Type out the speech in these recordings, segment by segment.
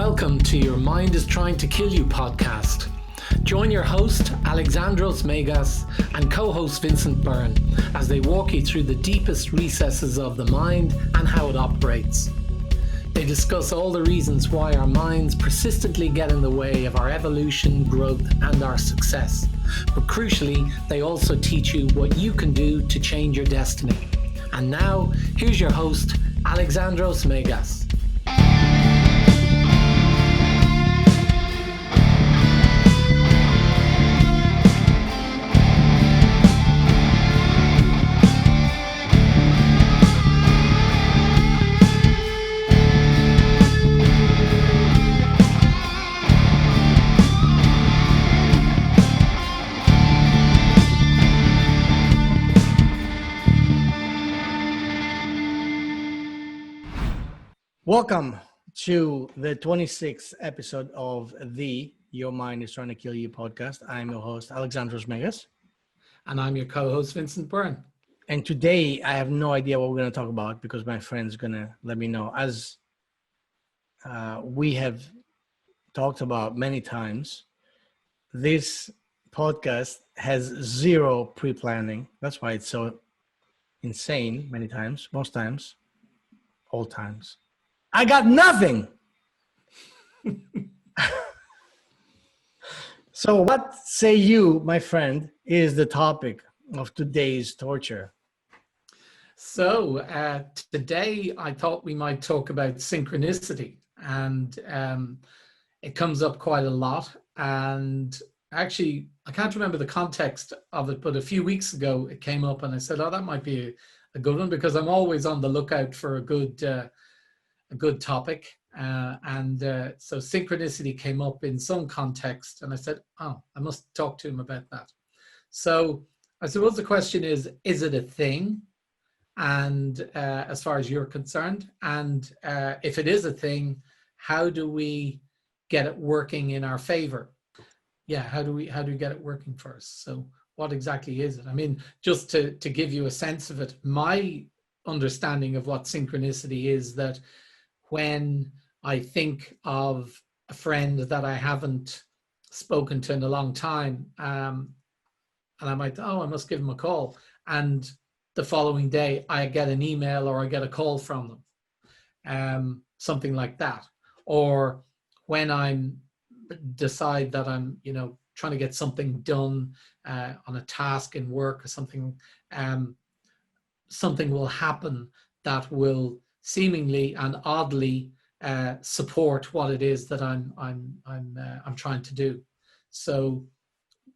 Welcome to Your Mind is Trying to Kill You podcast. Join your host, Alexandros and co-host Vincent Byrne as they walk you through the deepest recesses of the mind and how it operates. They discuss all the reasons why our minds persistently get in the way of our evolution, growth, and our success. But crucially, they also teach you what you can do to change your destiny. And now, here's your host, Alexandros. Welcome to the 26th episode of the Your Mind is Trying to Kill You podcast. I'm your host, Alexandros. And I'm your co-host, Vincent Byrne. And today, I have no idea what we're going to talk about because my friend's going to let me know. As we have talked about many times, this podcast has zero pre-planning. That's why it's so insane many times, most times, all times. I got nothing. So what say you, my friend, is the topic of today's torture? So today I thought we might talk about synchronicity, and it comes up quite a lot. And actually, I can't remember the context of it, but a few weeks ago it came up and I said, oh, that might be a good one, because I'm always on the lookout for a good topic. So synchronicity came up in some context and I said, oh, I must talk to him about that. So I suppose the question is it a thing? And as far as you're concerned, and if it is a thing, how do we get it working in our favor? Yeah, how do we get it working for us? So what exactly is it? I mean, just to give you a sense of it, my understanding of what synchronicity is that when I think of a friend that I haven't spoken to in a long time, and I might, I must give him a call. And the following day, I get an email or I get a call from them, something like that. Or when I decide that I'm, trying to get something done on a task in work or something, something will happen that will seemingly and oddly support what it is that I'm trying to do. So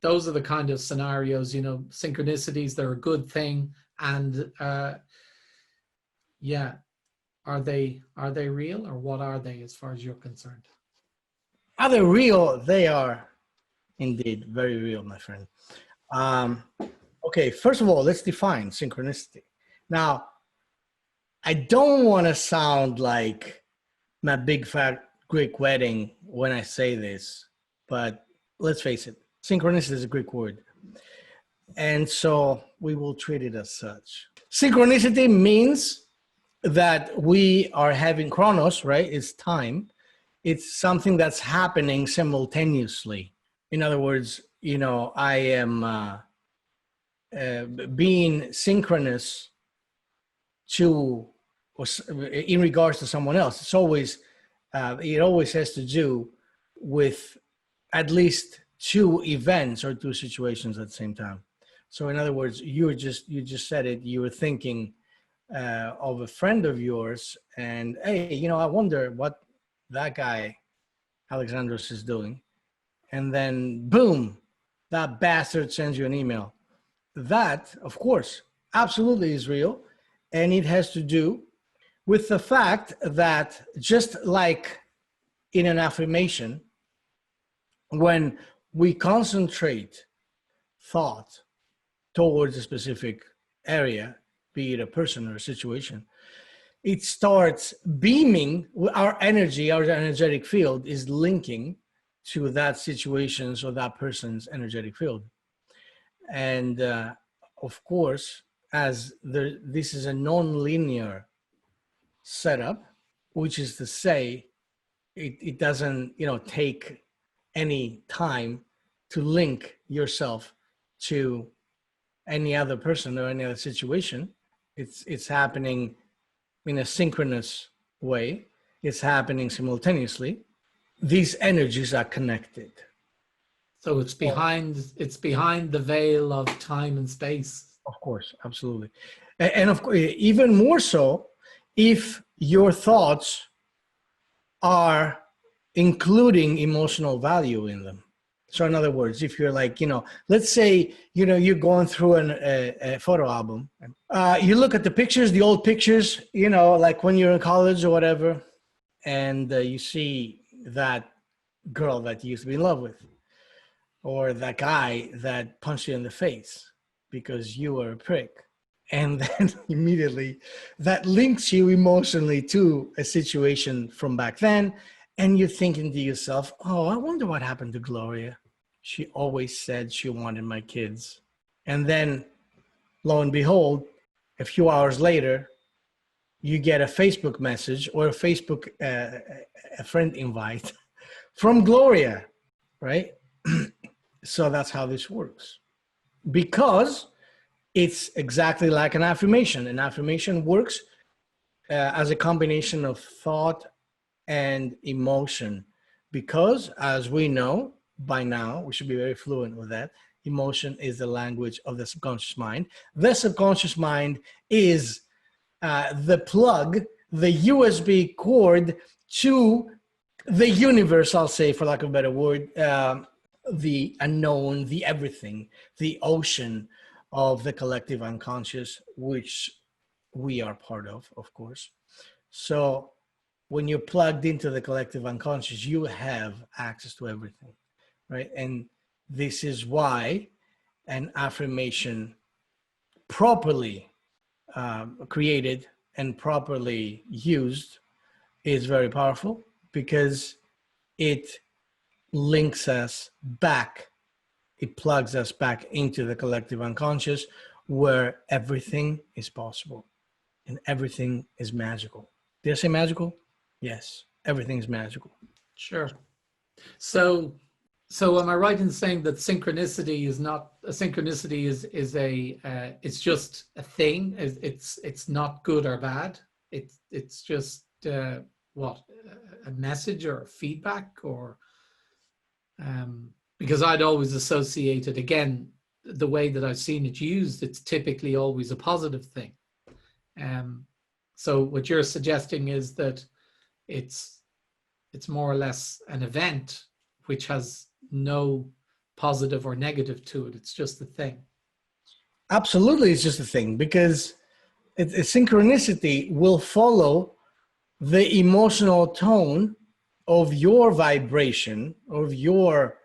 those are the kind of scenarios, synchronicities. They're a good thing, and are they real, or what are they as far as you're concerned? Are they real? They are indeed very real, my friend. Okay, first of all, let's define synchronicity. Now, I don't want to sound like my big fat Greek wedding when I say this, but let's face it, synchronicity is a Greek word. And so we will treat it as such. Synchronicity means that we are having chronos, right? It's time. It's something that's happening simultaneously. In other words, I am being synchronous to, or in regards to someone else. It's always, it always has to do with at least two events or two situations at the same time. So in other words, you just said it, you were thinking of a friend of yours and, hey, I wonder what that guy, Alexandros, is doing. And then boom, that bastard sends you an email. That, of course, absolutely is real. And it has to do with the fact that just like in an affirmation, when we concentrate thought towards a specific area, be it a person or a situation, it starts beaming. Our energy, our energetic field is linking to that situation's or that person's energetic field. And of course, as this is a non-linear setup, which is to say it doesn't, take any time to link yourself to any other person or any other situation. It's happening in a synchronous way. It's happening simultaneously. These energies are connected. So it's behind the veil of time and space. Of course, absolutely. And of course, even more so, if your thoughts are including emotional value in them. So in other words, if you're like, let's say, you're going through a photo album, you look at the pictures, the old pictures, like when you're in college or whatever, and you see that girl that you used to be in love with, or that guy that punched you in the face because you were a prick. And then immediately that links you emotionally to a situation from back then. And you're thinking to yourself, oh, I wonder what happened to Gloria. She always said she wanted my kids. And then lo and behold, a few hours later, you get a Facebook message or a Facebook a friend invite from Gloria, right? So that's how this works. Because it's exactly like an affirmation. An affirmation works as a combination of thought and emotion. Because as we know by now, we should be very fluent with that. Emotion is the language of the subconscious mind. The subconscious mind is the plug, the USB cord to the universe, I'll say, for lack of a better word, the unknown, the everything, the ocean of the collective unconscious, which we are part of course. So when you're plugged into the collective unconscious, you have access to everything, right? And this is why an affirmation properly created and properly used is very powerful, because it links us back, it plugs us back into the collective unconscious, where everything is possible and everything is magical. Did I say magical? Yes, everything is magical. Sure. So am I right in saying that synchronicity is not a synchronicity is a it's just a thing? It's not good or bad. It's just what, a message or a feedback, or because I'd always associated, again, the way that I've seen it used, it's typically always a positive thing. So what you're suggesting is that it's more or less an event which has no positive or negative to it. It's just a thing. Absolutely, it's just a thing, because a synchronicity will follow the emotional tone of your vibration, of your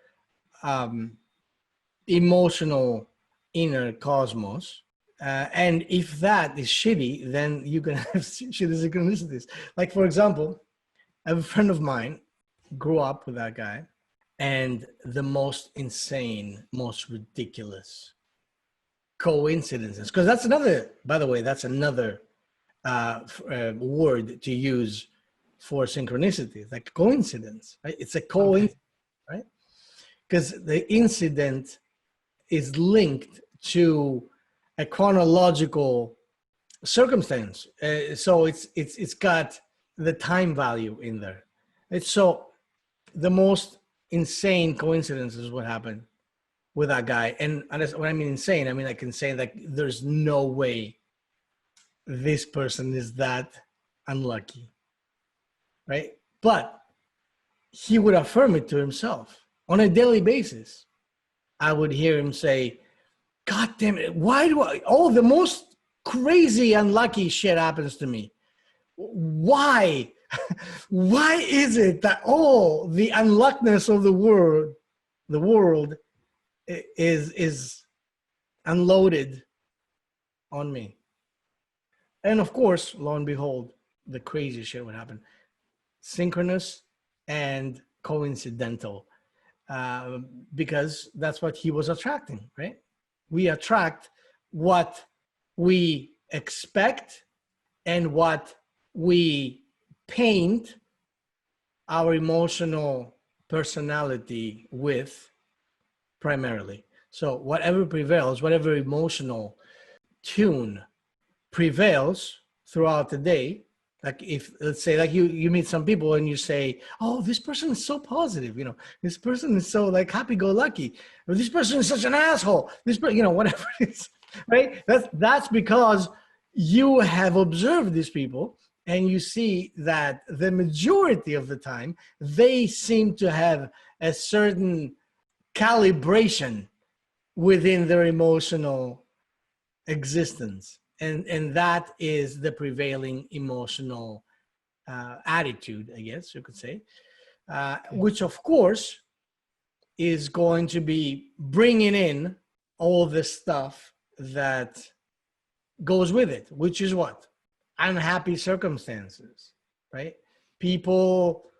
emotional inner cosmos. And if that is shitty, then you're going to have shitty synchronicities. Like, for example, I have a friend of mine, grew up with that guy, and the most insane, most ridiculous coincidences. Because that's another, by the way, that's another word to use for synchronicity, like coincidence, right? It's a coincidence, okay, right? Because the incident is linked to a chronological circumstance. So it's got the time value in there. It's so the most insane coincidences what happened with that guy. And when I mean insane, I mean like insane, like there's no way this person is that unlucky, right? But he would affirm it to himself on a daily basis. I would hear him say, God damn it, why do the most crazy unlucky shit happens to me? Why? Why is it that the unluckness of the world is unloaded on me? And of course, lo and behold, the crazy shit would happen. Synchronous and coincidental, because that's what he was attracting, right? We attract what we expect and what we paint our emotional personality with primarily. So whatever prevails, whatever emotional tune prevails throughout the day, like if, let's say, like you meet some people and you say, oh, this person is so positive, you know, this person is so like happy-go-lucky, or this person is such an asshole, this person, you know, whatever it is, right? That's because you have observed these people and you see that the majority of the time they seem to have a certain calibration within their emotional existence, and that is the prevailing emotional attitude, I guess you could say, which of course is going to be bringing in all the stuff that goes with it, which is what? Unhappy circumstances, right? People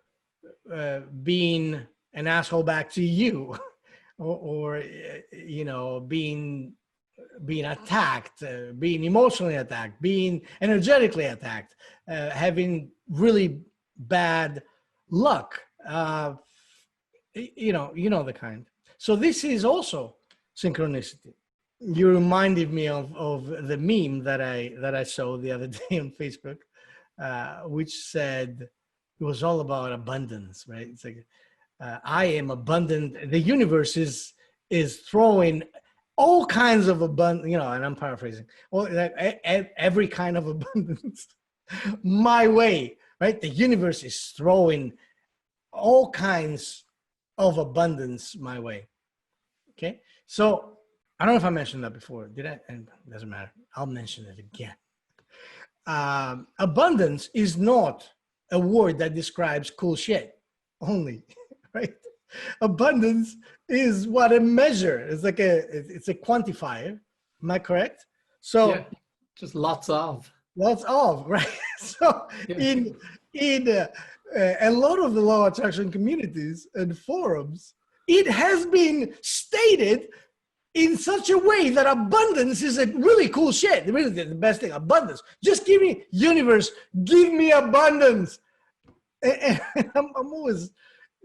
being an asshole back to you, or you know, being attacked, being emotionally attacked, being energetically attacked, having really bad luck, you know the kind. So this is also synchronicity. You reminded me of the meme that I saw the other day on Facebook, which said, it was all about abundance, right? It's like, I am abundant. The universe is throwing all kinds of abundance, you know, and I'm paraphrasing, every kind of abundance my way, right? The universe is throwing all kinds of abundance my way. Okay. So I don't know if I mentioned that before. Did I? And it doesn't matter. I'll mention it again. Abundance is not a word that describes cool shit only, right? Abundance is what a measure. It's like it's a quantifier. Am I correct? So Yeah, just lots of. Right? So Yeah. in a lot of the law of attraction communities and forums, it has been stated in such a way that abundance is a really cool shit. Really, the best thing, abundance. Just give me, universe, give me abundance. And I'm always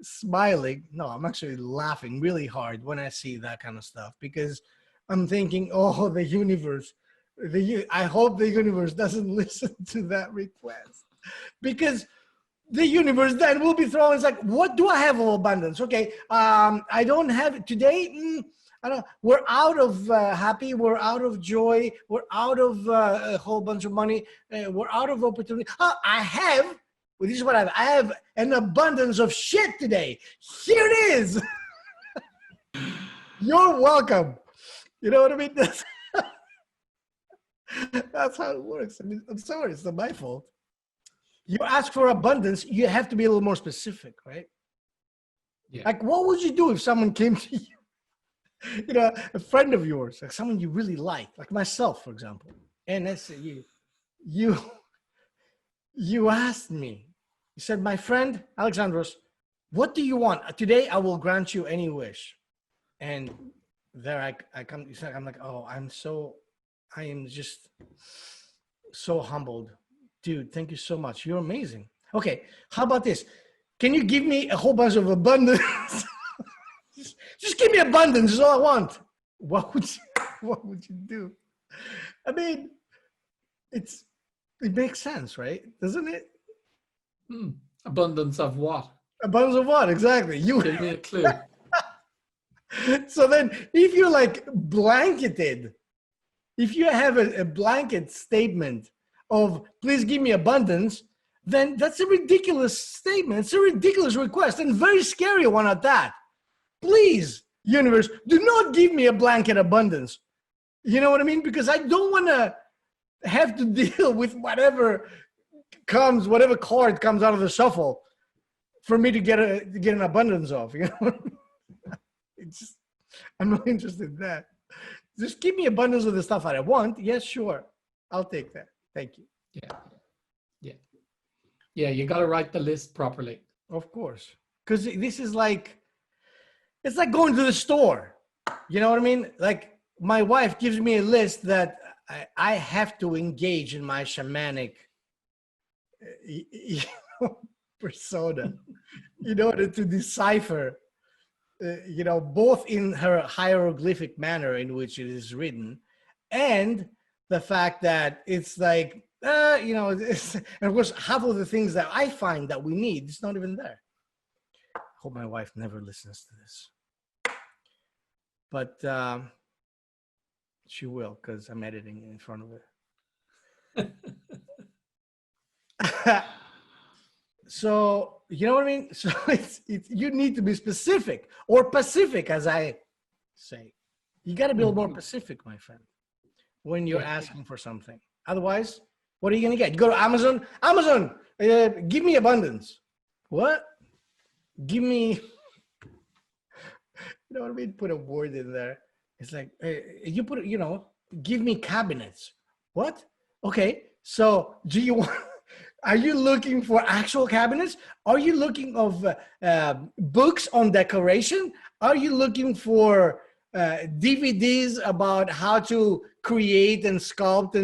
smiling. No, I'm actually laughing really hard when I see that kind of stuff, because I'm thinking, oh, the universe, I hope the universe doesn't listen to that request, because the universe then will be throwing, it's like, what do I have of abundance? Okay, I don't have it today. I don't. We're out of happy. We're out of joy. We're out of a whole bunch of money. We're out of opportunity. I have. Well, this is what I have an abundance of shit today. Here it is. You're welcome. You know what I mean? That's how it works. I mean, I'm sorry, it's not my fault. You ask for abundance, you have to be a little more specific, right? Yeah. Like, what would you do if someone came to you, you know, a friend of yours, like someone you really like myself, for example, and let's say you asked me, you said, my friend Alexandros, what do you want? Today I will grant you any wish. And there I come, I'm like, oh, I am just so humbled. Dude, thank you so much. You're amazing. Okay, how about this? Can you give me a whole bunch of abundance? just give me abundance is all I want. What would you do? I mean, it makes sense, right? Doesn't it? Abundance of what? Abundance of what? Exactly. You Give me a clue. So then if you're like blanketed, if you have a blanket statement of please give me abundance, then that's a ridiculous statement. It's a ridiculous request, and very scary one at that. Please, universe, do not give me a blanket abundance. You know what I mean? Because I don't want to have to deal with whatever card comes out of the shuffle for me to get an abundance of. You know, I'm not interested in that. Just give me abundance of the stuff that I want. Yes, sure, I'll take that. Thank you. Yeah. You got to write the list properly. Of course, because this is like, it's like going to the store. You know what I mean? Like my wife gives me a list that I have to engage in my shamanic, you know, persona in order to decipher, both in her hieroglyphic manner in which it is written, and the fact that it's like, and of course, half of the things that I find that we need, it's not even there. I hope my wife never listens to this. But she will, because I'm editing in front of her. So, you know what I mean? So it's you need to be specific, or Pacific, as I say. You got to be a little more Pacific, my friend, when you're asking for something. Otherwise, what are you going to get? You go to Amazon. Amazon, give me abundance. What? Give me, you know what I mean? Put a word in there. It's like, you put, give me cabinets. What? Okay. So do you want, are you looking for actual cabinets? Are you looking of books on decoration? Are you looking for DVDs about how to create and sculpt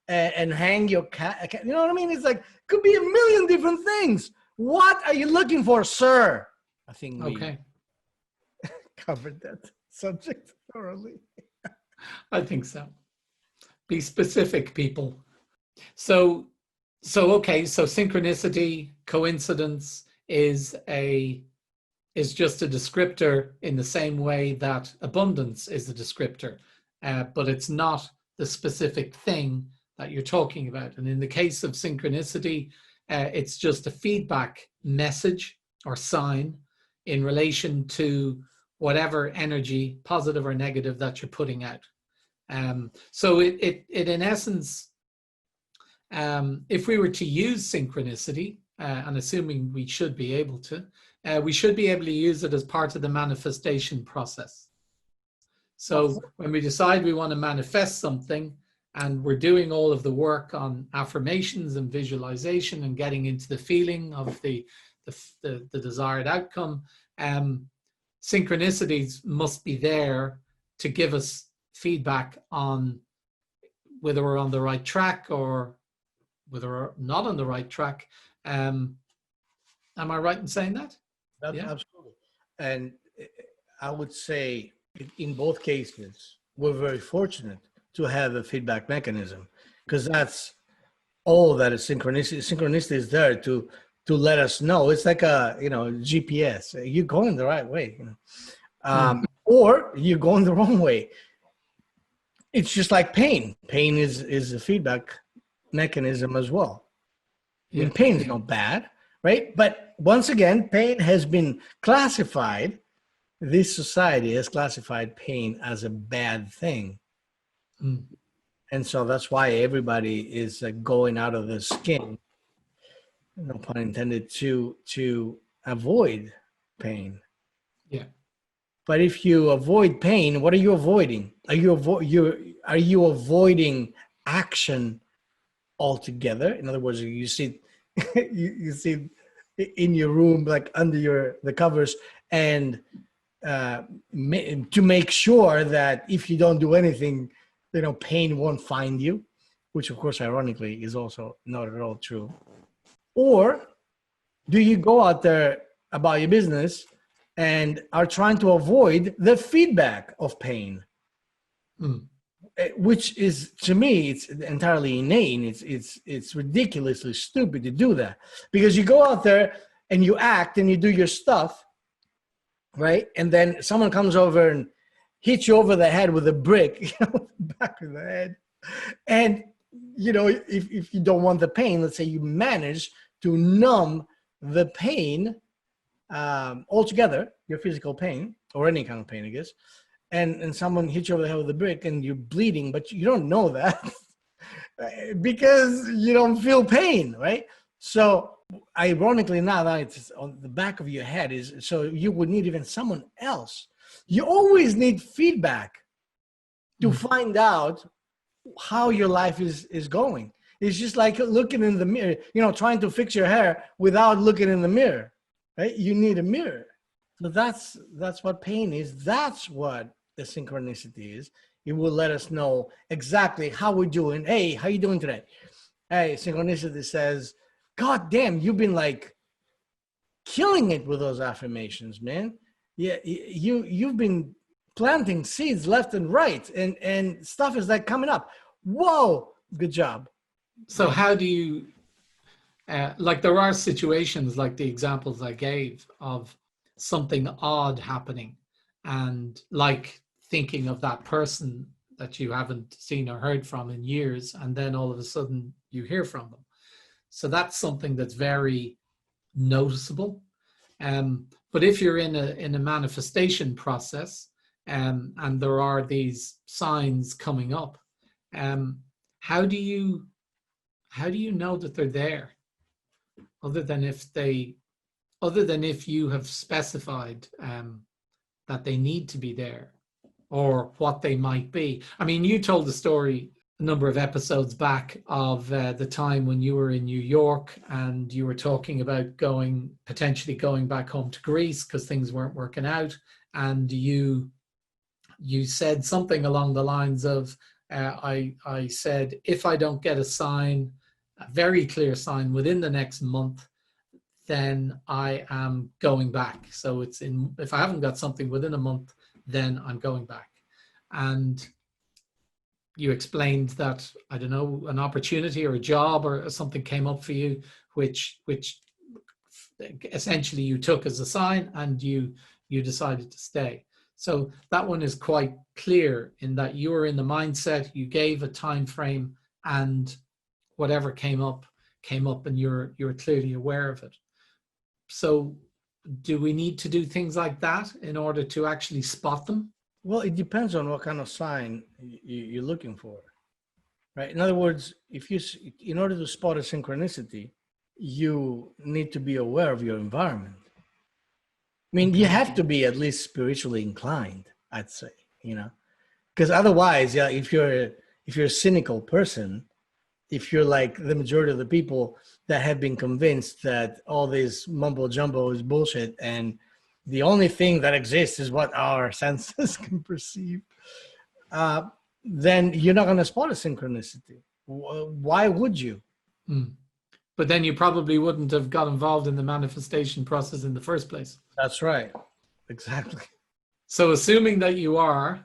and hang your cat? You know what I mean? It's like, could be a million different things. What are you looking for, sir? I think we covered that subject thoroughly. I think so. Be specific, people. So synchronicity, coincidence is just a descriptor in the same way that abundance is a descriptor, but it's not the specific thing that you're talking about. And in the case of synchronicity, it's just a feedback message or sign in relation to whatever energy, positive or negative, that you're putting out. So it in essence, if we were to use synchronicity, and assuming we should be able to use it as part of the manifestation process. So when we decide we want to manifest something, and we're doing all of the work on affirmations and visualization and getting into the feeling of the desired outcome, synchronicities must be there to give us feedback on whether we're on the right track or whether we're not on the right track. Am I right in saying that? Yeah. Absolutely. And I would say in both cases, we're very fortunate to have a feedback mechanism, because that's all that is synchronicity. Synchronicity is there to let us know. It's like a GPS. You're going the right way, or you're going the wrong way. It's just like pain. Pain is a feedback mechanism as well. Yeah. And pain is not bad, right? But once again, pain has been classified. This society has classified pain as a bad thing. And so that's why everybody is going out of the skin, no pun intended, to avoid pain. Yeah. But if you avoid pain, what are you avoiding? Are you avoiding action altogether? In other words, you sit you sit in your room, like under the covers, and to make sure that if you don't do anything, pain won't find you, which of course, ironically, is also not at all true. Or do you go out there about your business and are trying to avoid the feedback of pain, which is, to me, it's entirely inane. It's ridiculously stupid to do that, because you go out there and you act and you do your stuff, right? And then someone comes over and hit you over the head with a brick, back of the head. And, if you don't want the pain, let's say you manage to numb the pain altogether, your physical pain, or any kind of pain, I guess, and someone hits you over the head with a brick and you're bleeding, but you don't know that because you don't feel pain, right? So ironically, now that it's on the back of your head, is so you would need even someone else. You always need feedback to find out how your life is going. It's just like looking in the mirror, trying to fix your hair without looking in the mirror, right? You need a mirror. So that's what pain is. That's what the synchronicity is. It will let us know exactly how we're doing. Hey, how you doing today? Hey, synchronicity says, God damn, you've been like killing it with those affirmations, man. Yeah, you've been planting seeds left and right, and stuff is like coming up. Whoa, good job. So how do you, like there are situations like the examples I gave of something odd happening, and like thinking of that person that you haven't seen or heard from in years, and then all of a sudden you hear from them. So that's something that's very noticeable. But if you're in a manifestation process, and there are these signs coming up, how do you know that they're there, other than if you have specified that they need to be there, or what they might be? I mean, you told the story a number of episodes back of the time when you were in New York, and you were talking about potentially going back home to Greece because things weren't working out, and you said something along the lines of, I said, if I don't get a sign, a very clear sign within the next month, then I am going back. So if I haven't got something within a month, then I'm going back. And you explained that, I don't know, an opportunity or a job or something came up for you, which essentially you took as a sign, and you decided to stay. So that one is quite clear in that you were in the mindset, you gave a time frame, and whatever came up, and you're clearly aware of it. So do we need to do things like that in order to actually spot them? Well, it depends on what kind of sign you're looking for, right? In other words, in order to spot a synchronicity, you need to be aware of your environment. I mean, you have to be at least spiritually inclined, I'd say, because otherwise, yeah, if you're a cynical person, if you're like the majority of the people that have been convinced that all this mumbo jumbo is bullshit, and the only thing that exists is what our senses can perceive, then you're not going to spot a synchronicity. Why would you? But then you probably wouldn't have got involved in the manifestation process in the first place. That's right. Exactly. So assuming that you are,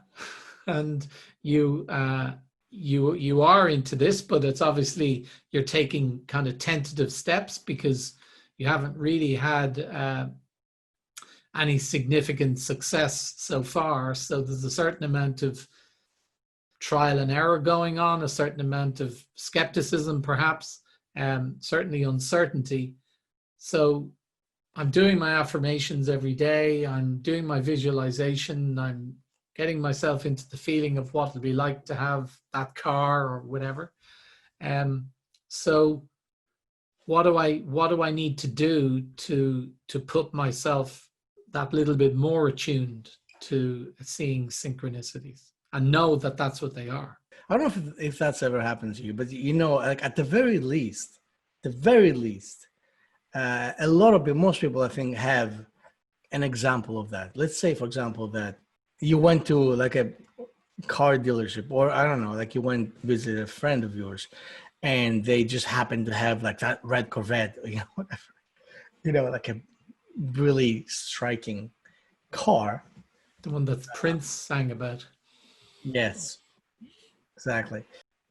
and you are into this, but it's obviously you're taking kind of tentative steps because you haven't really had any significant success so far. So there's a certain amount of trial and error going on, a certain amount of skepticism, perhaps, certainly uncertainty. So I'm doing my affirmations every day. I'm doing my visualization. I'm getting myself into the feeling of what it'll be like to have that car or whatever. So what do I need to do to put myself that little bit more attuned to seeing synchronicities and know that that's what they are? I don't know if that's ever happened to you, but like at the very least, a lot of people, most people I think have an example of that. Let's say, for example, that you went to like a car dealership, or I don't know, like you went visit a friend of yours, and they just happened to have like that red Corvette, whatever, like a really striking car. The one that Prince sang about. Yes, exactly.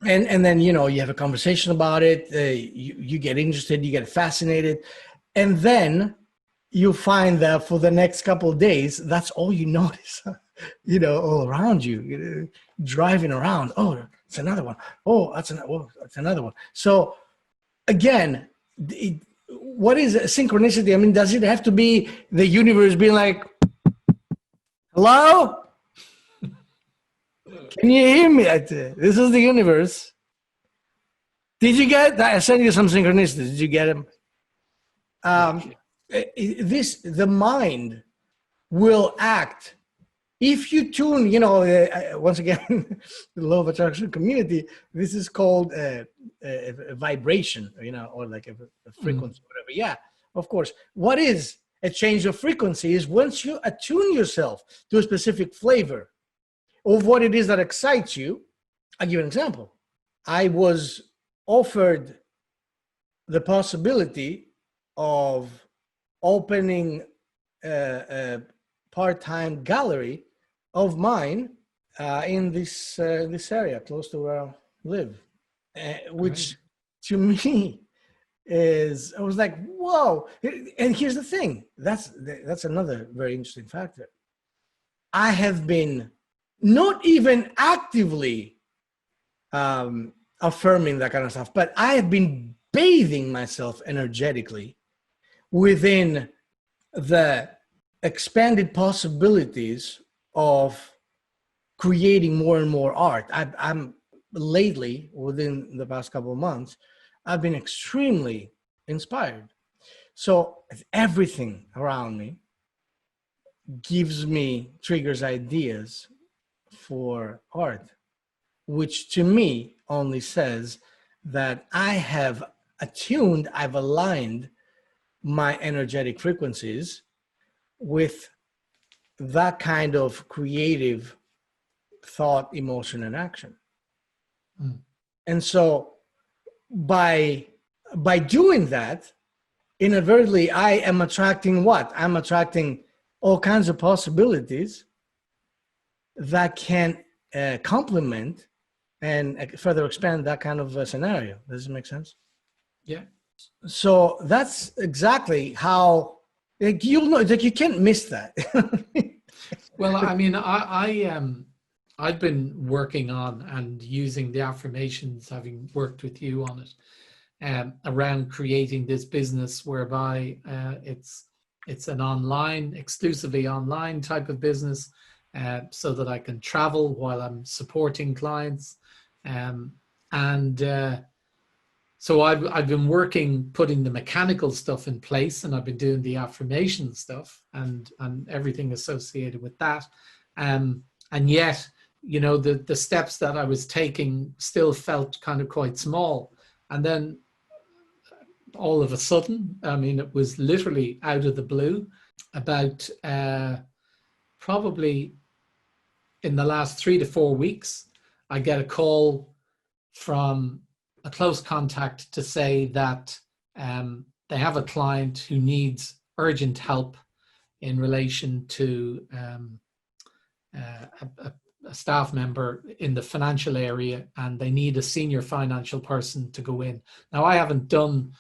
And then, you have a conversation about it. You get interested, you get fascinated. And then you find that for the next couple of days, that's all you notice, all around you, driving around. Oh, it's another one. Oh, that's another one. So again, what is a synchronicity? I mean, does it have to be the universe being like, hello? Can you hear me? This is the universe. Did you get that? I sent you some synchronicities. Did you get them? The mind will act if you tune, once again, the law of attraction community, this is called a vibration, or like a frequency, whatever. Yeah, of course. What is a change of frequency is once you attune yourself to a specific flavor of what it is that excites you. I'll give you an example. I was offered the possibility of opening a part-time gallery of mine in this area close to where I live, which to me I was like, whoa. And here's the thing, that's another very interesting factor. I have been not even actively affirming that kind of stuff, but I have been bathing myself energetically within the expanded possibilities of creating more and more art. I'm lately, within the past couple of months, I've been extremely inspired. So everything around me triggers ideas for art, which to me only says that I've aligned my energetic frequencies with that kind of creative thought, emotion, and action. Mm. And so by doing that, inadvertently, I am attracting what? I'm attracting all kinds of possibilities that can complement and further expand that kind of scenario. Does it make sense? Yeah. So that's exactly how, like, you'll know, like, you can't miss that. Well, I mean, I've been working on and using the affirmations, having worked with you on it, around creating this business whereby it's an exclusively online type of business, so that I can travel while I'm supporting clients, so I've been working, putting the mechanical stuff in place, and I've been doing the affirmation stuff and everything associated with that. And yet, you know, the steps that I was taking still felt kind of quite small. And then all of a sudden, I mean, it was literally out of the blue, about probably in the last 3 to 4 weeks, I get a call from a close contact to say that they have a client who needs urgent help in relation to a staff member in the financial area, and they need a senior financial person to go in. Now, I haven't done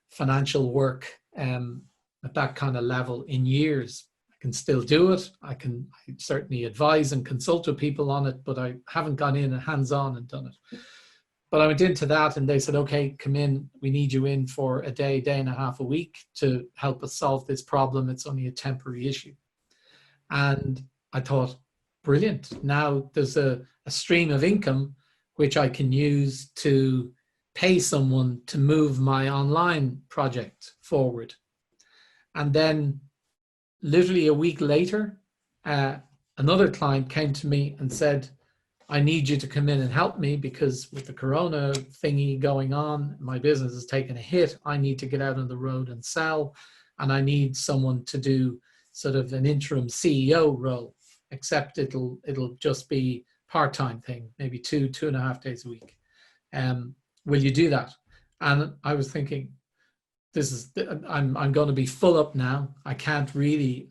financial work at that kind of level in years. I can still do it. I certainly advise and consult with people on it, but I haven't gone in and hands-on and done it. But I went into that and they said, okay, come in. We need you in for a day and a half a week to help us solve this problem. It's only a temporary issue. And I thought, brilliant. Now there's a stream of income which I can use to pay someone to move my online project forward. And then literally a week later, another client came to me and said, I need you to come in and help me because with the corona thingy going on, my business has taken a hit. I need to get out on the road and sell, and I need someone to do sort of an interim CEO role, except it'll just be part-time thing, maybe 2.5 days a week. Will you do that? And I was thinking, I'm going to be full up now. I can't really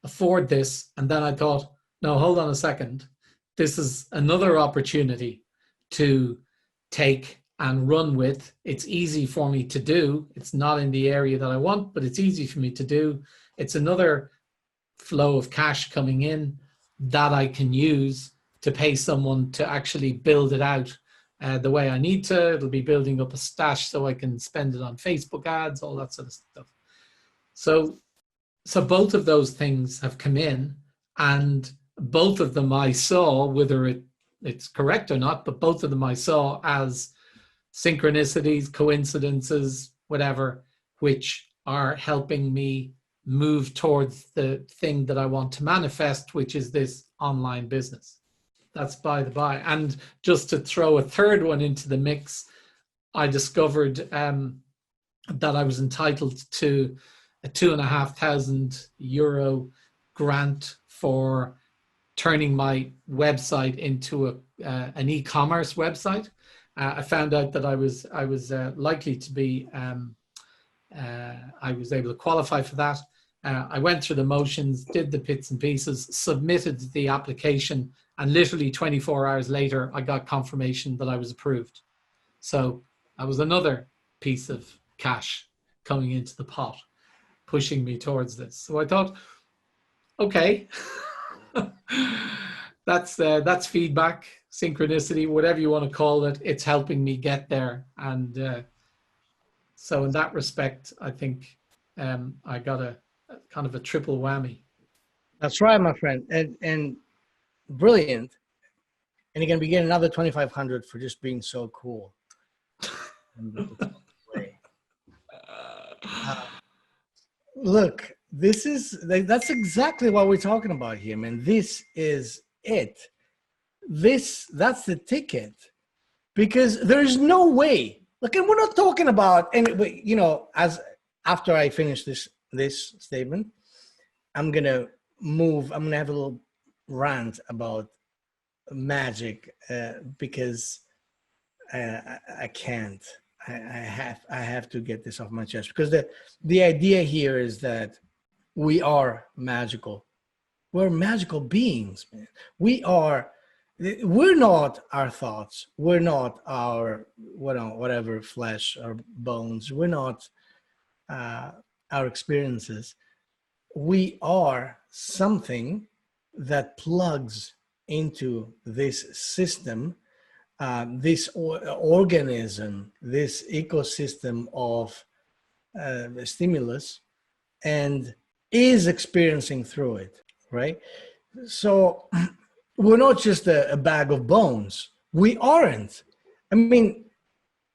afford this. And then I thought, no, hold on a second. This is another opportunity to take and run with. It's easy for me to do. It's not in the area that I want, but it's easy for me to do. It's another flow of cash coming in that I can use to pay someone to actually build it out the way I need to. It'll be building up a stash so I can spend it on Facebook ads, all that sort of stuff. So both of those things have come in, and both of them I saw, whether it's correct or not, but both of them I saw as synchronicities, coincidences, whatever, which are helping me move towards the thing that I want to manifest, which is this online business. That's by the by. And just to throw a third one into the mix, I discovered that I was entitled to a €2,500 grant for turning my website into an e-commerce website. I found out that I was likely to be I was able to qualify for that. I went through the motions, did the bits and pieces, submitted the application, and literally 24 hours later, I got confirmation that I was approved. So that was another piece of cash coming into the pot, pushing me towards this. So I thought, okay, that's feedback, synchronicity, whatever you want to call it. It's helping me get there. And so in that respect, I think I got a kind of a triple whammy. That's right, my friend. And brilliant. And you're going to be getting another 2,500 for just being so cool. Look, that's exactly what we're talking about here, man. This is it. That's the ticket, because there's no way. Look, and we're not talking about, and you know, as after I finish this statement, I'm gonna have a little rant about magic, because I can't. I have to get this off my chest, because the idea here is that we are magical. We're magical beings, man. We're not our thoughts. We're not our whatever flesh or bones. We're not our experiences. We are something that plugs into this system, this organism, this ecosystem of stimulus, and is experiencing through it, right? So we're not just a bag of bones. We aren't. I mean,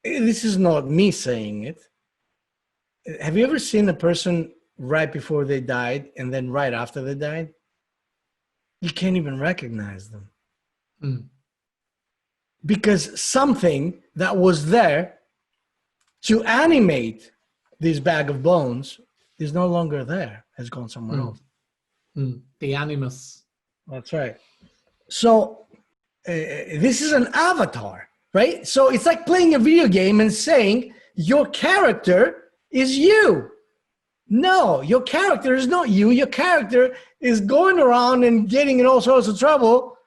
this is not me saying it. Have you ever seen a person right before they died and then right after they died? You can't even recognize them. Mm. Because something that was there to animate this bag of bones is no longer there, has gone somewhere else. The animus. That's right. So this is an avatar, right? So it's like playing a video game and saying your character is you. No, your character is not you. Your character is going around and getting in all sorts of trouble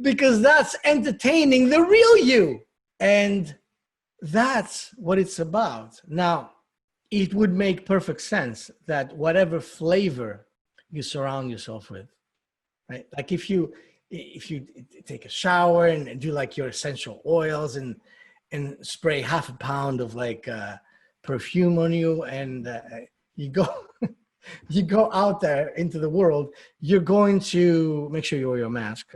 because that's entertaining the real you. And that's what it's about. Now, it would make perfect sense that whatever flavor you surround yourself with, right? Like if you take a shower and do like your essential oils and spray half a pound of like perfume on you, and you go you go out there into the world, you're going to make sure you wear your mask.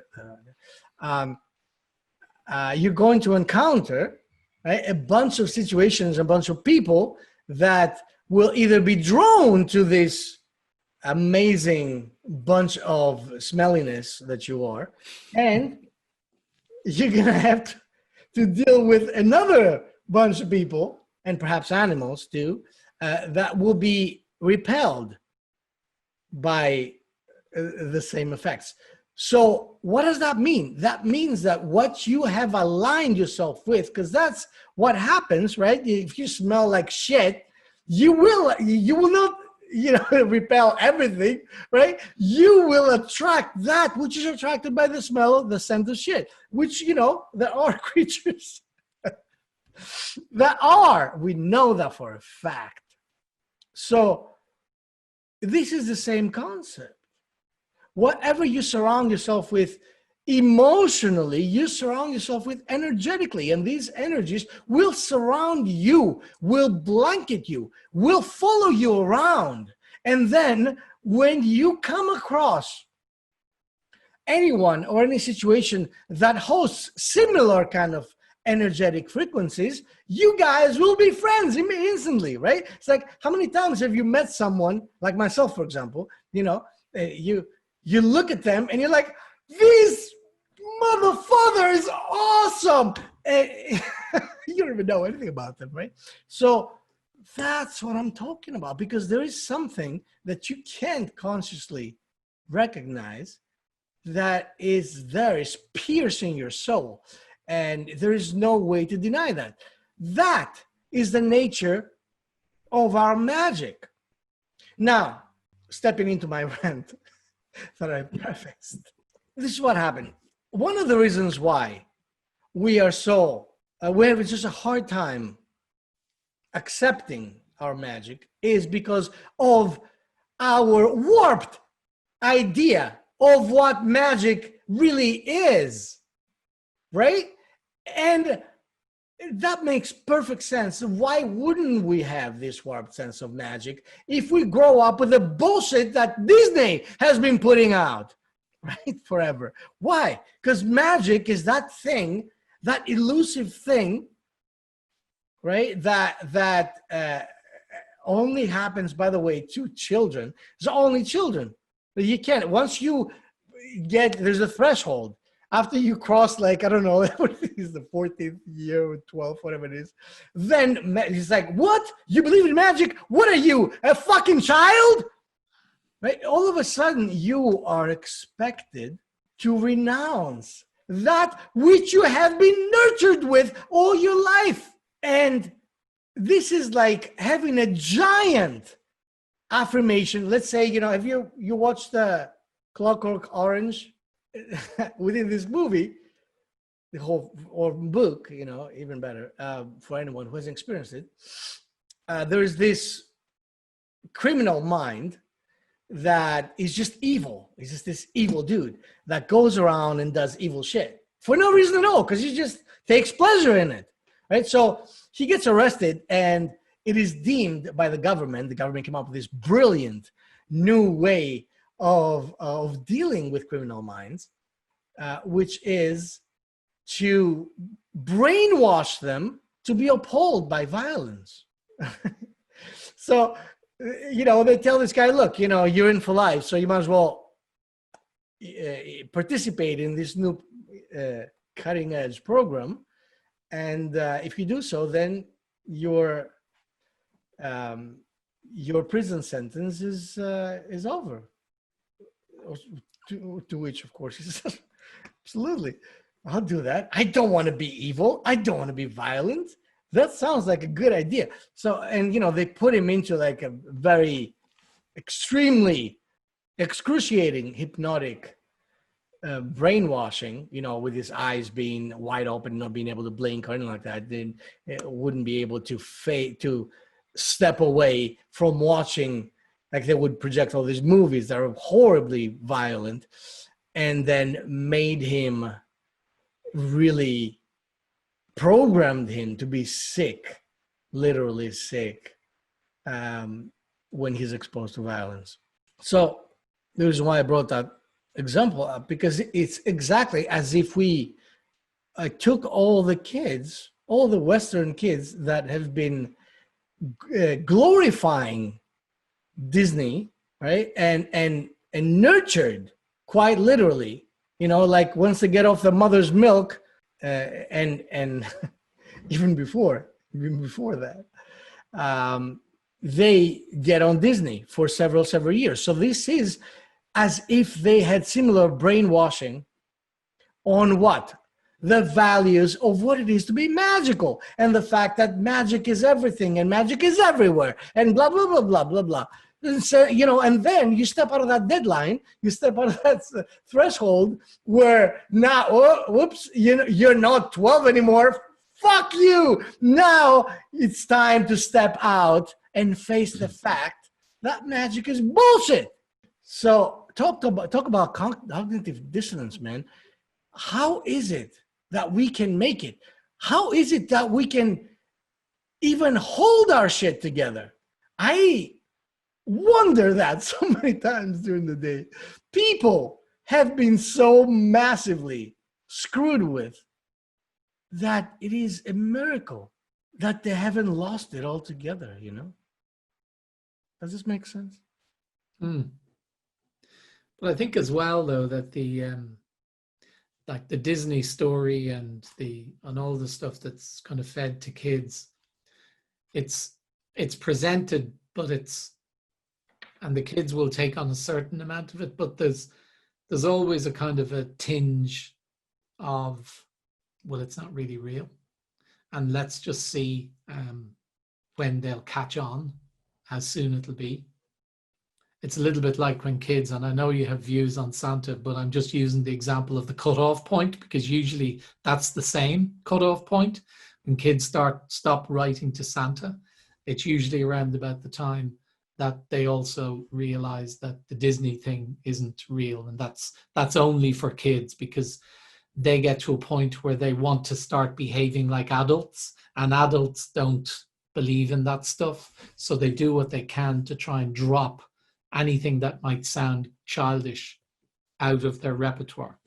You're going to encounter, right, a bunch of situations, a bunch of people that will either be drawn to this amazing bunch of smelliness that you are, and you're gonna have to deal with another bunch of people, and perhaps animals too, that will be repelled by the same effects. So what does that mean? That means that what you have aligned yourself with, because that's what happens, right? If you smell like shit, you will not, repel everything, right? You will attract that which is attracted by the smell, the scent of shit, which, there are creatures we know that for a fact. So this is the same concept. Whatever you surround yourself with emotionally, you surround yourself with energetically, and these energies will surround you, will blanket you, will follow you around. And then when you come across anyone or any situation that hosts similar kind of energetic frequencies, you guys will be friends instantly, right? It's like, how many times have you met someone like myself, for example, you look at them and you're like, this motherfucker is awesome. You don't even know anything about them, right? So that's what I'm talking about, because there is something that you can't consciously recognize that is there, is piercing your soul. And there is no way to deny that. That is the nature of our magic. Now, stepping into my rant that I prefaced, this is what happened. One of the reasons why we are so, we have just a hard time accepting our magic is because of our warped idea of what magic really is, right? And that makes perfect sense. Why wouldn't we have this warped sense of magic if we grow up with the bullshit that Disney has been putting out, right, forever? Why? Because magic is that thing, that elusive thing, right, that only happens, by the way, to children. It's only children. You can't, once you get, there's a threshold. After you cross, like, I don't know, what is the 14th year or 12th, whatever it is, then it's like, what? You believe in magic? What are you, a fucking child? Right? All of a sudden, you are expected to renounce that which you have been nurtured with all your life. And this is like having a giant affirmation. Let's say, you know, have you watched the Clockwork Orange? Within this movie, the whole, or book, you know, even better, for anyone who hasn't experienced it, there is this criminal mind that is just evil. He's just this evil dude that goes around and does evil shit for no reason at all, because he just takes pleasure in it, right? So he gets arrested, and it is deemed by the government came up with this brilliant new way of dealing with criminal minds, which is to brainwash them to be appalled by violence. So, you know, they tell this guy, look, you know, you're in for life, so you might as well participate in this new cutting edge program. And if you do so, then your prison sentence is over. To which, of course, he says, absolutely, I'll do that. I don't want to be evil. I don't want to be violent. That sounds like a good idea. So, and, you know, they put him into like a very extremely excruciating hypnotic brainwashing, you know, with his eyes being wide open, not being able to blink or anything like that. Then it wouldn't be able to step away from watching. Like, they would project all these movies that are horribly violent, and then made him, really programmed him to be sick, literally sick, when he's exposed to violence. So the reason why I brought that example up, because it's exactly as if we took all the kids, all the Western kids that have been glorifying Disney, right, and nurtured, quite literally, you know, like once they get off the mother's milk, and even before that, they get on Disney for several years. So this is as if they had similar brainwashing on what? The values of what it is to be magical, and the fact that magic is everything and magic is everywhere, and blah, blah, blah, blah, blah, blah. And so, you know, and then you step out of that deadline, you step out of that threshold where now, oh, whoops, you know, you're not 12 anymore. Fuck you. Now it's time to step out and face the fact that magic is bullshit. So talk about cognitive dissonance, man. How is it that we can make it? How is it that we can even hold our shit together? I wonder that so many times during the day. People have been so massively screwed with that it is a miracle that they haven't lost it altogether, you know? Does this make sense? But I think as well, though, that the like the Disney story and all the stuff that's kind of fed to kids, it's presented, but and the kids will take on a certain amount of it, but there's always a kind of a tinge of, well, it's not really real, and let's just see when they'll catch on, how soon it'll be. It's a little bit like when kids, and I know you have views on Santa, but I'm just using the example of the cutoff point, because usually that's the same cutoff point. When kids stop writing to Santa, it's usually around about the time that they also realize that the Disney thing isn't real, and that's only for kids, because they get to a point where they want to start behaving like adults, and adults don't believe in that stuff, so they do what they can to try and drop anything that might sound childish out of their repertoire.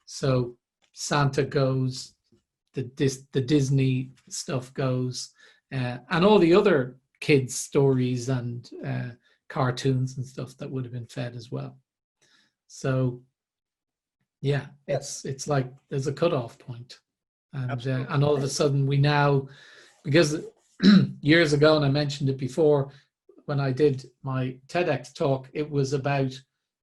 So Santa goes, the Disney stuff goes, and all the other kids' stories and cartoons and stuff that would have been fed as well. So yeah, it's like there's a cutoff point. And all of a sudden we now, because years ago, and I mentioned it before, when I did my TEDx talk, it was about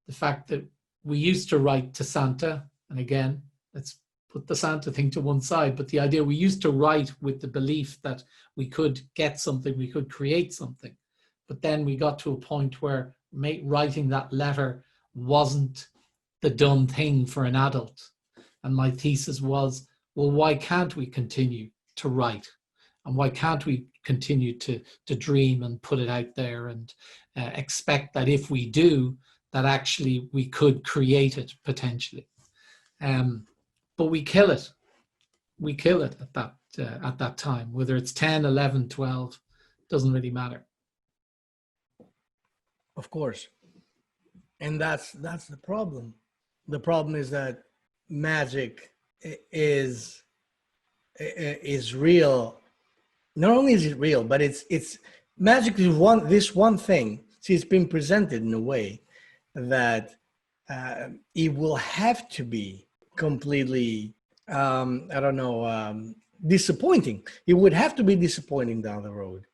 the fact that we used to write to Santa. And again, let's put the Santa thing to one side, but the idea, we used to write with the belief that we could get something, we could create something. But then we got to a point where writing that letter wasn't the done thing for an adult. And my thesis was, well, why can't we continue to write? And why can't we continue to dream and put it out there and expect that if we do, that actually we could create it potentially. But we kill it. We kill it at that time, whether it's 10, 11, 12, doesn't really matter. Of course. And that's the problem. The problem is that magic is real. Not only is it real, but it's magic is this one thing. See, it's been presented in a way that it will have to be completely, disappointing. It would have to be disappointing down the road,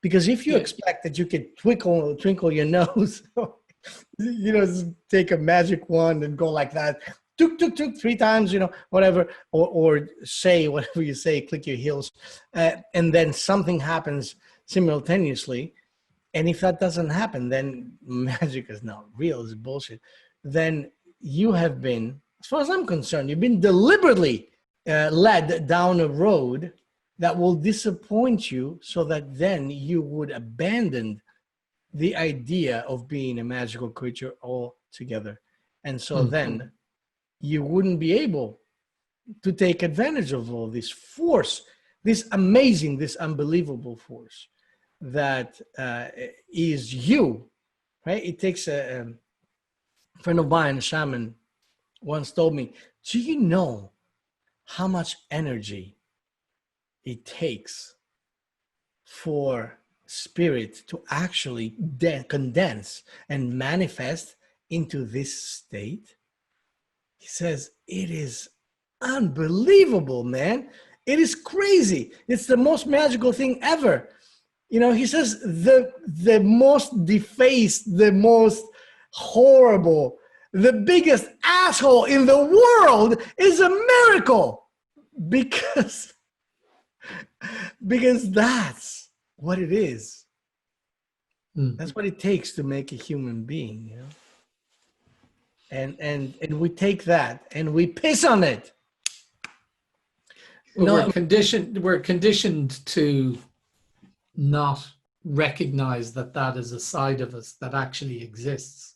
because if you expect that you could twinkle your nose, take a magic wand and go like that, tuk, tuk, tuk, 3 times, whatever, or say whatever you say, click your heels, and then something happens simultaneously. And if that doesn't happen, then magic is not real, it's bullshit. Then you have been, as far as I'm concerned, you've been deliberately led down a road that will disappoint you, so that then you would abandon the idea of being a magical creature altogether. And so then you wouldn't be able to take advantage of all this force, this amazing, this unbelievable force that is you, right? It takes a friend of mine, a shaman, once told me, do you know how much energy it takes for spirit to actually condense and manifest into this state? He says, it is unbelievable, man. It is crazy. It's the most magical thing ever. He says the most defaced, the most horrible, the biggest asshole in the world is a miracle, because that's what it is. That's what it takes to make a human being, And we take that and we piss on it. Well, we're conditioned to not recognize that is a side of us that actually exists,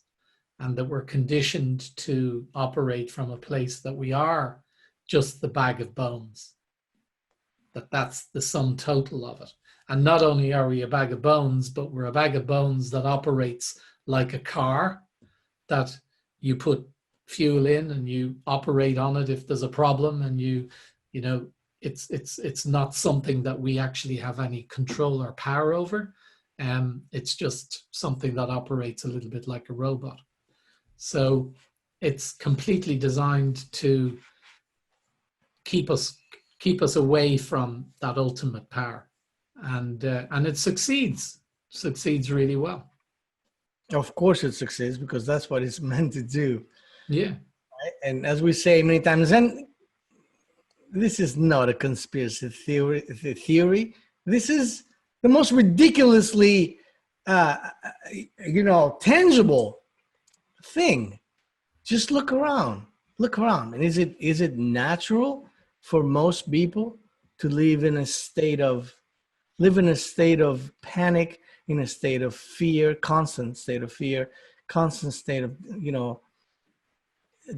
and that we're conditioned to operate from a place that we are just the bag of bones, that's the sum total of it. And not only are we a bag of bones, but we're a bag of bones that operates like a car, that you put fuel in and you operate on it if there's a problem, and it's not something that we actually have any control or power over. It's just something that operates a little bit like a robot. So it's completely designed to keep us away from that ultimate power, and it succeeds really well. Of course it succeeds, because that's what it's meant to do. Yeah. And as we say many times, and this is not a conspiracy theory. This is the most ridiculously tangible thing. Just look around. Look around. And is it natural for most people to live in a state of panic, in a state of fear, constant state of fear, constant state of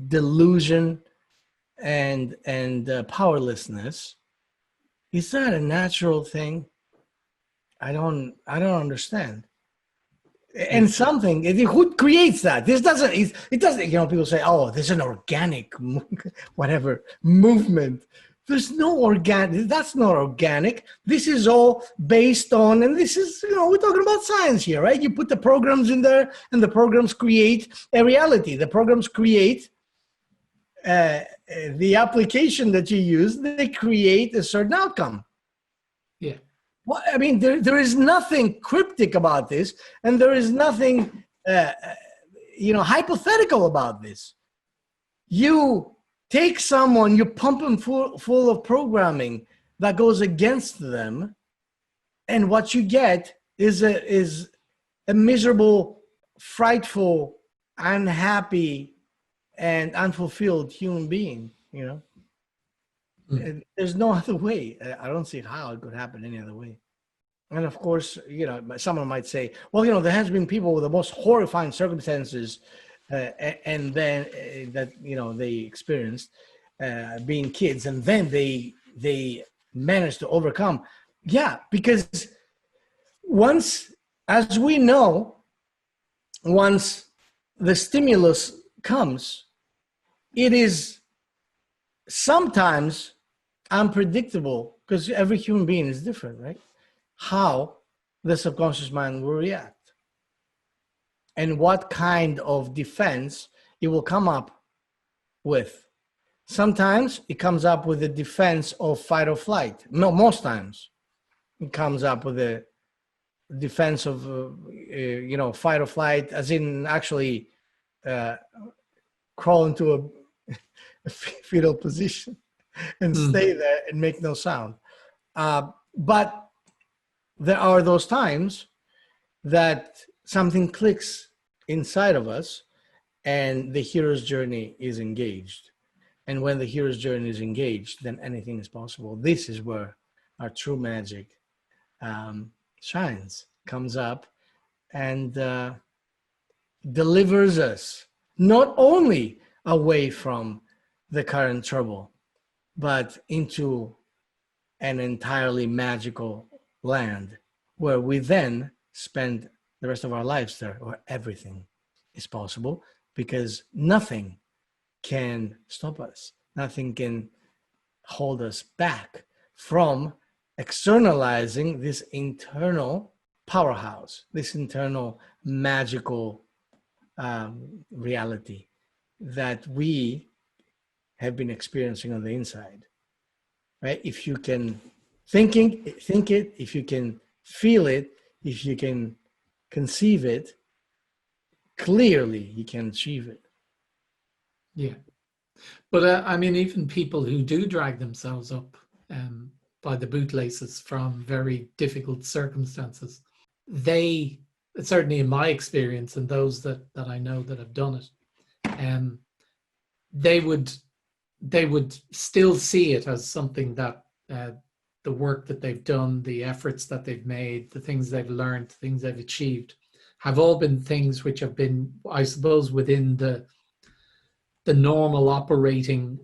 delusion and powerlessness? Is that a natural thing? I don't understand. And something, who creates that? This doesn't, it doesn't, people say, oh, there's an organic, whatever, movement. There's no organic, that's not organic. This is all based on, and this is, we're talking about science here, right? You put the programs in there and the programs create a reality. The programs create the application that you use, they create a certain outcome. Yeah. Well, I mean, there is nothing cryptic about this, and there is nothing, hypothetical about this. You take someone, you pump them full of programming that goes against them, and what you get is a miserable, frightful, unhappy, and unfulfilled human being. There's no other way. I don't see how it could happen any other way. And of course, someone might say, well, there has been people with the most horrifying circumstances, and then that they experienced being kids, and then they managed to overcome. Yeah, because as we know, once the stimulus comes, it is sometimes unpredictable, because every human being is different, right? How the subconscious mind will react and what kind of defense it will come up with. Sometimes it comes up with a defense of fight or flight. No, most times it comes up with a defense of fight or flight, as in actually crawl into a fetal position and stay there and make no sound. But there are those times that something clicks inside of us and the hero's journey is engaged. And when the hero's journey is engaged, then anything is possible. This is where our true magic shines, comes up, and delivers us not only away from the current trouble, but into an entirely magical land where we then spend the rest of our lives there, where everything is possible, because nothing can stop us. Nothing can hold us back from externalizing this internal powerhouse, this internal magical reality that we have been experiencing on the inside, right? If you can think it, if you can feel it, if you can conceive it, clearly you can achieve it. Yeah. But I mean, even people who do drag themselves up by the bootlaces from very difficult circumstances, they, certainly in my experience and those that I know that have done it, they would still see it as something that the work that they've done, the efforts that they've made, the things they've learned, the things they've achieved, have all been things which have been, I suppose, within the normal operating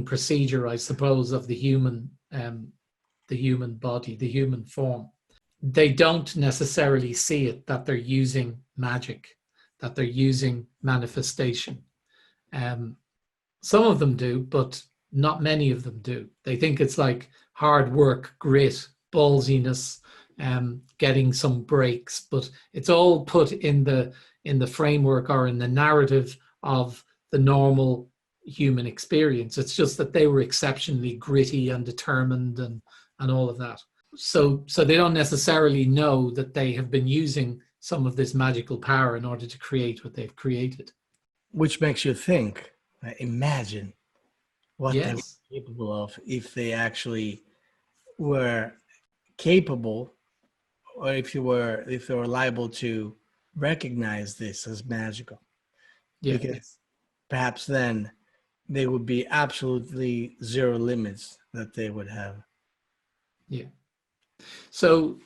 procedure, I suppose, of the human body, the human form. They don't necessarily see it that they're using magic, that they're using manifestation. Some of them do, but not many of them do. They think it's like hard work, grit, ballsiness, getting some breaks, but it's all put in the framework or in the narrative of the normal human experience. It's just that they were exceptionally gritty and determined and all of that. So they don't necessarily know that they have been using some of this magical power in order to create what they've created. Which makes you think, imagine what Yes. they were capable of if they actually were capable, or if they were liable to recognize this as magical, Yeah. because perhaps then they would be absolutely zero limits that they would have. Yeah. So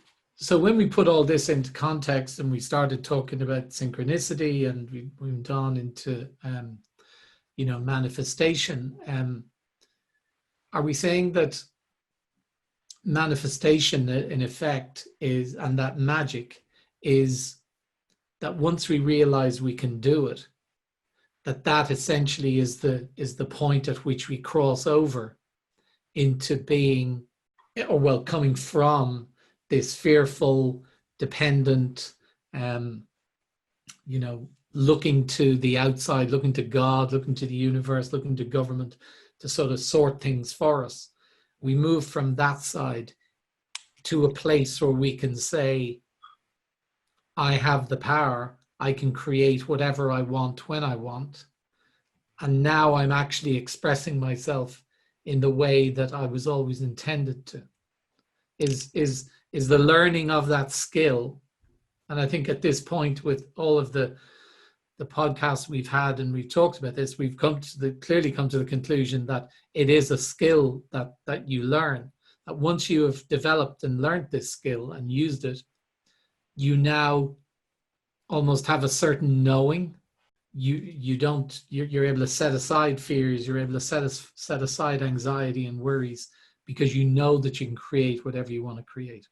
when we put all this into context and we started talking about synchronicity and we went on into manifestation, are we saying that manifestation in effect is, and that magic is, that once we realize we can do it, that essentially is the point at which we cross over into being, or well, coming from this fearful, dependent, looking to the outside, looking to God, looking to the universe, looking to government to sort of sort things for us. We move from that side to a place where we can say, I have the power, I can create whatever I want when I want. And now I'm actually expressing myself in the way that I was always intended to. Is the learning of that skill. And I think at this point, with all of the podcasts we've had and we've talked about this, we've clearly come to the conclusion that it is a skill that you learn. That once you have developed and learned this skill and used it, you now almost have a certain knowing. You're able to set aside fears, you're able to set aside anxiety and worries, because you know that you can create whatever you want to create.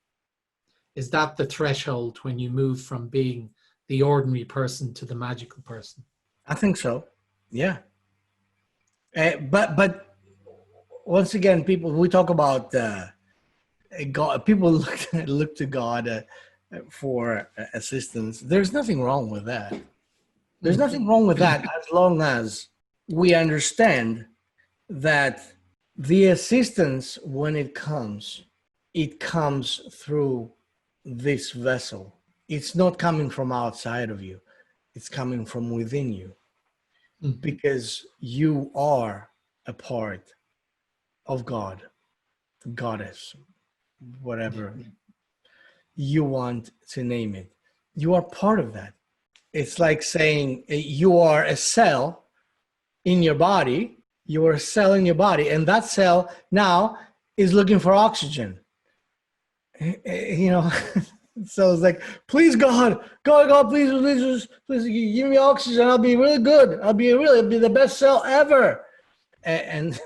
Is that the threshold when you move from being the ordinary person to the magical person? I think so. Yeah. But once again, we talk about God. People look to God for assistance. There's nothing wrong with that. There's nothing wrong with that, as long as we understand that the assistance, when it comes through this vessel. It's not coming from outside of you. It's coming from within you, because you are a part of God, the goddess, whatever you want to name it. You are part of that. It's like saying you are a cell in your body. You are a cell in your body, and that cell now is looking for oxygen. So it's like, please, God, please give me oxygen. I'll be really good. I'll be the best cell ever. And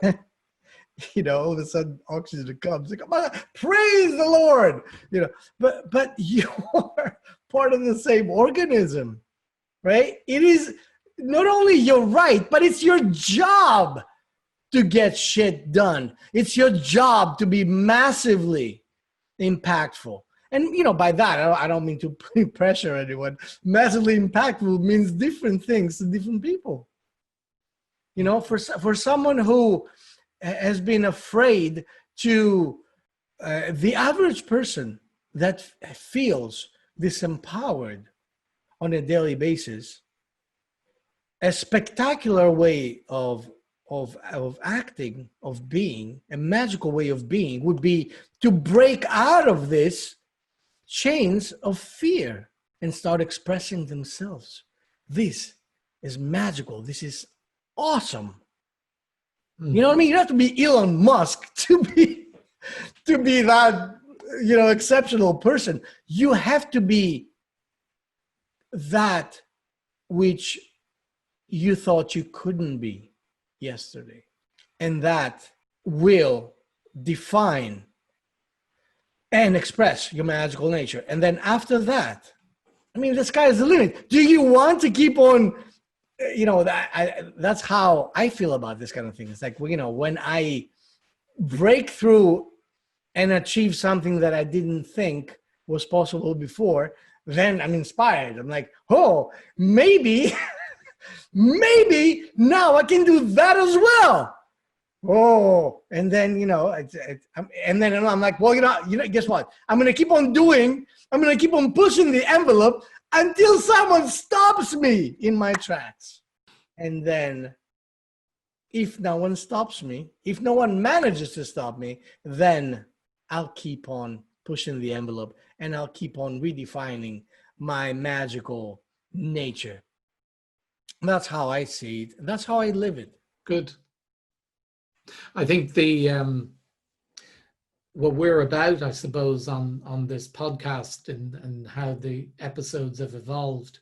all of a sudden, oxygen comes. Like, praise the Lord. But you are part of the same organism. Right? It is not only your right, but it's your job to get shit done. It's your job to be massively impactful. And, by that, I don't mean to put pressure on anyone. Massively impactful means different things to different people. For someone who has been afraid to, the average person that feels disempowered on a daily basis, a spectacular way of acting, of being, a magical way of being would be to break out of this chains of fear and start expressing themselves. This is magical. This is awesome. You know what I mean? You don't have to be Elon Musk to be that, exceptional person. You have to be that which you thought you couldn't be yesterday. And that will define and express your magical nature. And then after that, the sky is the limit. Do you want to keep on, that's how I feel about this kind of thing. It's like, when I break through and achieve something that I didn't think was possible before, then I'm inspired. I'm like, oh, maybe now I can do that as well. Oh, and then, and then I'm like, well, guess what? I'm going to keep on pushing the envelope until someone stops me in my tracks. And then if no one stops me, if no one manages to stop me, then I'll keep on pushing the envelope, and I'll keep on redefining my magical nature. That's how I see it. That's how I live it. Good. I think the what we're about, I suppose, on this podcast and how the episodes have evolved,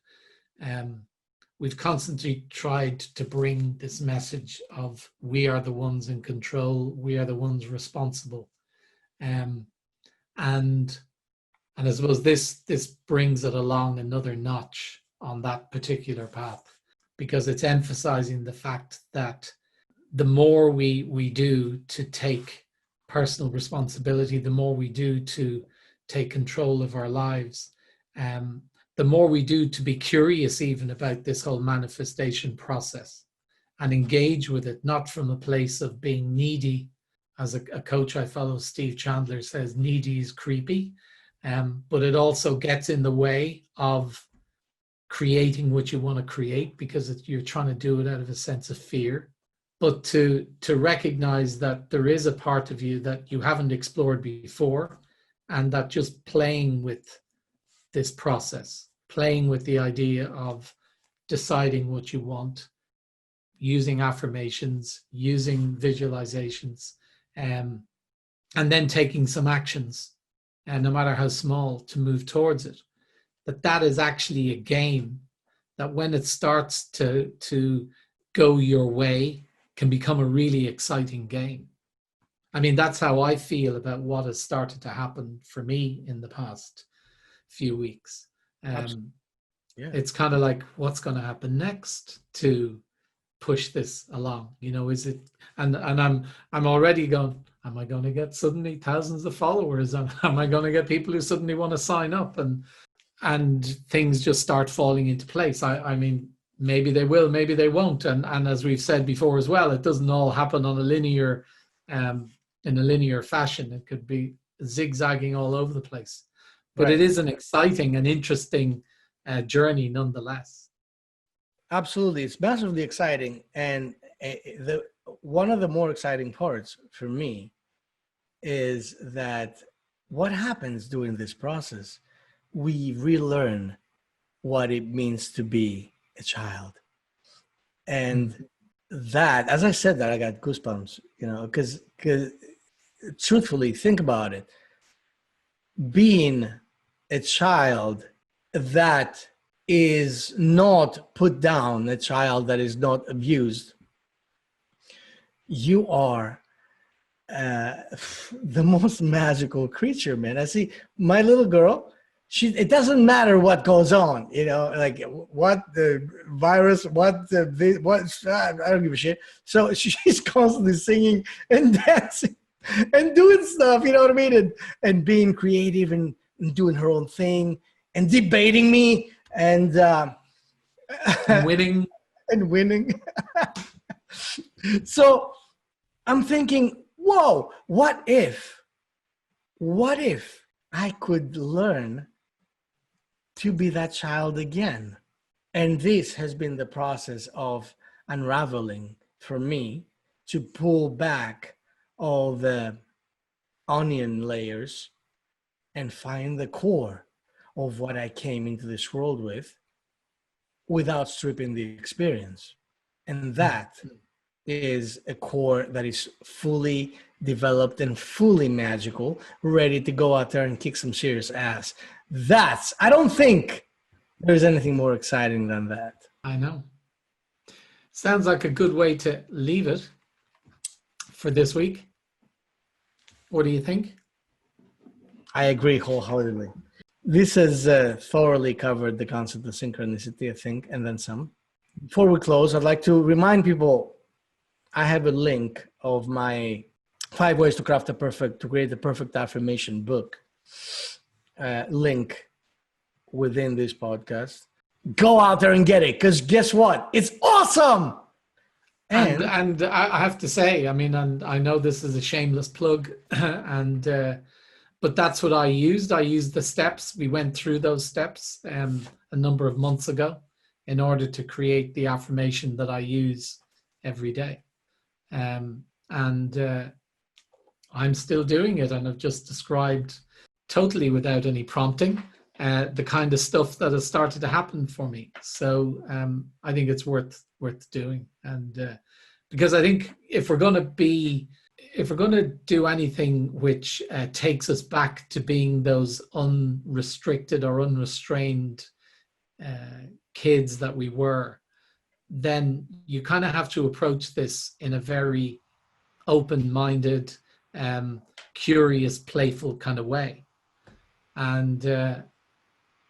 we've constantly tried to bring this message of we are the ones in control, we are the ones responsible, and I suppose this brings it along another notch on that particular path, because it's emphasizing the fact that the more we do to take personal responsibility, the more we do to take control of our lives, the more we do to be curious even about this whole manifestation process and engage with it, not from a place of being needy. As a coach I follow, Steve Chandler, says needy is creepy, but it also gets in the way of creating what you want to create, because you're trying to do it out of a sense of fear. But to recognize that there is a part of you that you haven't explored before, and that just playing with this process, playing with the idea of deciding what you want, using affirmations, using visualizations, and then taking some actions, and no matter how small, to move towards it, that is actually a game that when it starts to go your way can become a really exciting game. I mean, that's how I feel about what has started to happen for me in the past few weeks. It's kind of like, what's going to happen next to push this along? You know, is it? And I'm already going, am I going to get suddenly thousands of followers? Am I going to get people who suddenly want to sign up? And things just start falling into place. I mean, maybe they will, maybe they won't. And as we've said before as well, it doesn't all happen on a linear, in a linear fashion. It could be zigzagging all over the place. But Right. It is an exciting and interesting journey nonetheless. Absolutely. It's massively exciting. And one of the more exciting parts for me is that what happens during this process, we relearn what it means to be a child. And that, as I said that, I got goosebumps, you know, because truthfully, think about it. Being a child that is not put down, a child that is not abused, you are the most magical creature, man. I see my little girl, it doesn't matter what goes on, you know, like what the virus, I don't give a shit. So she's constantly singing and dancing and doing stuff, you know what I mean? And being creative and doing her own thing and debating me and Winning. and winning. So I'm thinking, whoa, what if I could learn to be that child again? And this has been the process of unraveling for me, to pull back all the onion layers and find the core of what I came into this world with without stripping the experience. And that is a core that is fully developed and fully magical, ready to go out there and kick some serious ass. I don't think there's anything more exciting than that. I know. Sounds like a good way to leave it for this week. What do you think? I agree wholeheartedly. This has thoroughly covered the concept of synchronicity, I think, and then some. Before we close, I'd like to remind people I have a link of my 5 ways to create the perfect affirmation book link within this podcast. Go out there and get it, because guess what? It's awesome. And I have to say, I mean, and I know this is a shameless plug, but that's what I used. I used the steps. We went through those steps a number of months ago in order to create the affirmation that I use every day. I'm still doing it, and I've just described totally without any prompting, the kind of stuff that has started to happen for me. So I think it's worth doing. And because I think if we're going to do anything which takes us back to being those unrestricted or unrestrained kids that we were, then you kind of have to approach this in a very open-minded, curious, playful kind of way. And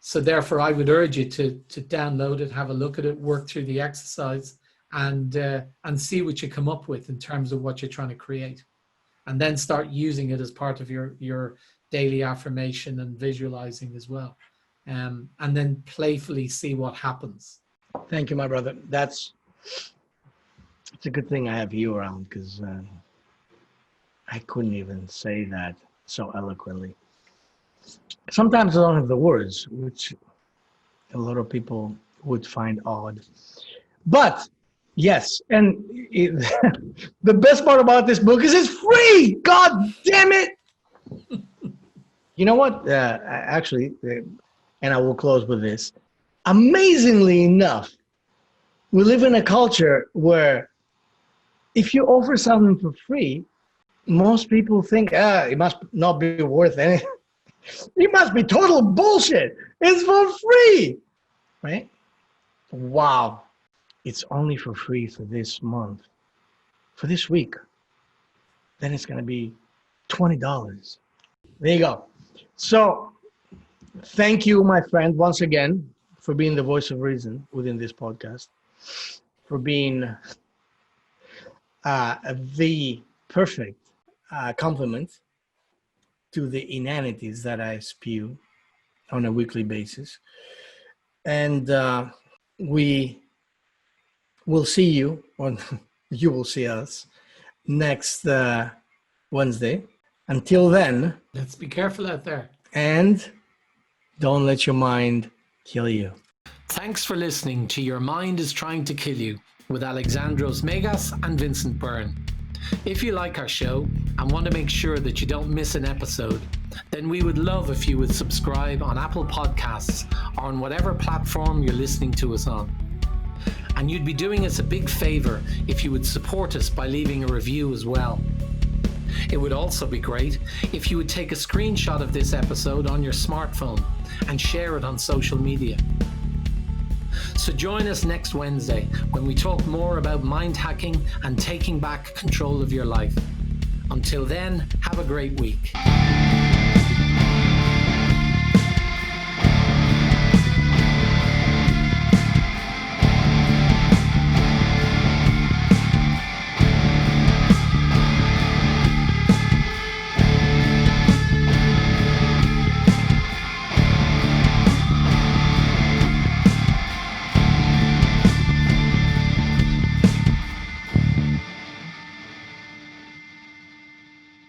so therefore I would urge you to download it, have a look at it, work through the exercise, and see what you come up with in terms of what you're trying to create. And then start using it as part of your daily affirmation and visualizing as well. And then playfully see what happens. Thank you, my brother. It's a good thing I have you around, because I couldn't even say that so eloquently. Sometimes I don't have the words, which a lot of people would find odd. But yes, and the best part about this book is it's free. God damn it! You know what? Actually, and I will close with this. Amazingly enough, we live in a culture where if you offer something for free, most people think, it must not be worth anything. It must be total bullshit. It's for free, right? Wow. It's only for free for this month, for this week. Then it's going to be $20. There you go. So thank you, my friend, once again, for being the voice of reason within this podcast, for being the perfect complement to the inanities that I spew on a weekly basis. And we will see you, or you will see us, next Wednesday. Until then, let's be careful out there. And don't let your mind kill you. Thanks for listening to Your Mind is Trying to Kill You with Alexandros Megas and Vincent Byrne. If you like our show and want to make sure that you don't miss an episode, then we would love if you would subscribe on Apple Podcasts or on whatever platform you're listening to us on. And you'd be doing us a big favor if you would support us by leaving a review as well. It would also be great if you would take a screenshot of this episode on your smartphone and share it on social media. So join us next Wednesday when we talk more about mind hacking and taking back control of your life. Until then, have a great week.